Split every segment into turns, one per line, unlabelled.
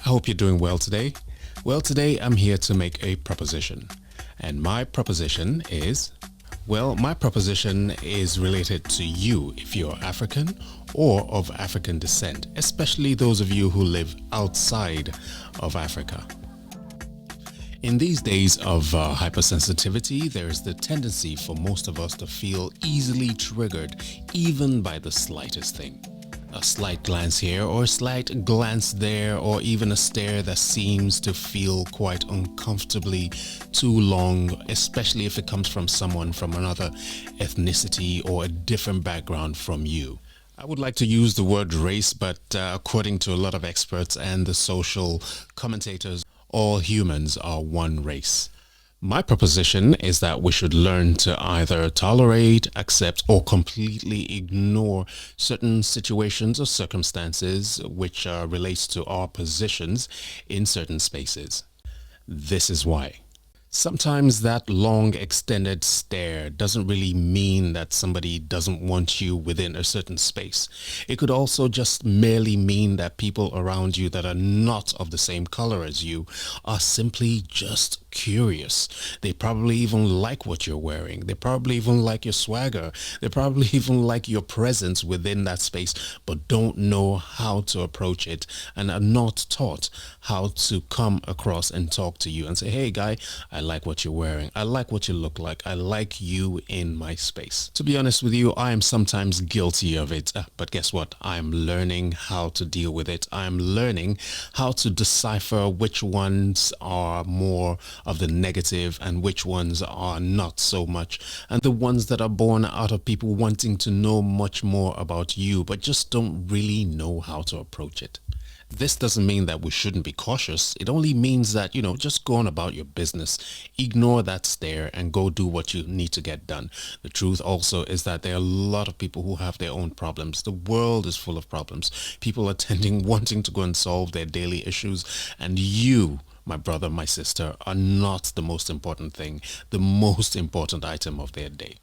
I hope you're doing well today. Well, today I'm here to make a proposition. And my proposition is, my proposition is related to you if you're African or of African descent, especially those of you who live outside of Africa. In these days of hypersensitivity, there is the tendency for most of us to feel easily triggered even by the slightest thing. A slight glance here or a slight glance there, or even a stare that seems to feel quite uncomfortably too long, especially if it comes from someone from another ethnicity or a different background from you. I would like to use the word race, but according to a lot of experts and the social commentators, all humans are one race. My proposition is that we should learn to either tolerate, accept, or completely ignore certain situations or circumstances which relates to our positions in certain spaces. This is why. Sometimes that long extended stare doesn't really mean that somebody doesn't want you within a certain space. It could also just merely mean that people around you that are not of the same color as you are simply just curious. They probably even like what you're wearing. They probably even like your swagger. They probably even like your presence within that space, but don't know how to approach it and are not taught how to come across and talk to you and say, hey guy, I like what you're wearing. I like what you look like. I like you in my space. To be honest with you, I am sometimes guilty of it, but guess what? I'm learning how to deal with it. I'm learning how to decipher which ones are more of the negative and which ones are not so much, and the ones that are born out of people wanting to know much more about you but just don't really know how to approach it. This doesn't mean that we shouldn't be cautious. It only means that, just go on about your business, ignore that stare and go do what you need to get done. The truth also is that there are a lot of people who have their own problems. The world is full of problems. People are wanting to go and solve their daily issues, and you, my brother, my sister, are not the most important thing, the most important item of their day.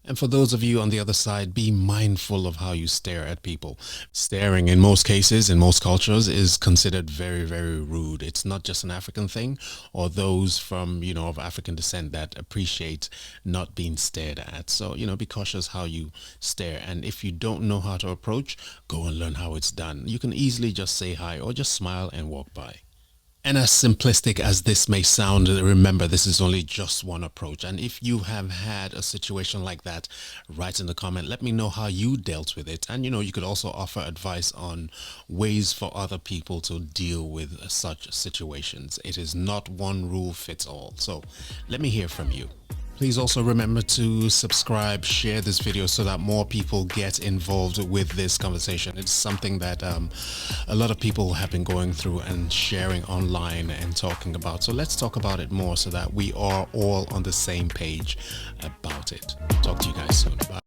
And for those of you on the other side, be mindful of how you stare at people. Staring in most cases, in most cultures, is considered very, very rude. It's not just an African thing, or those from, of African descent that appreciate not being stared at. So, be cautious how you stare. And if you don't know how to approach, go and learn how it's done. You can easily just say hi or just smile and walk by. And as simplistic as this may sound, remember this is only just one approach. And if you have had a situation like that, write in the comment. Let me know how you dealt with it. And you could also offer advice on ways for other people to deal with such situations. It is not one rule fits all. So let me hear from you. Please also remember to subscribe, share this video so that more people get involved with this conversation. It's something that a lot of people have been going through and sharing online and talking about. So let's talk about it more so that we are all on the same page about it. Talk to you guys soon. Bye.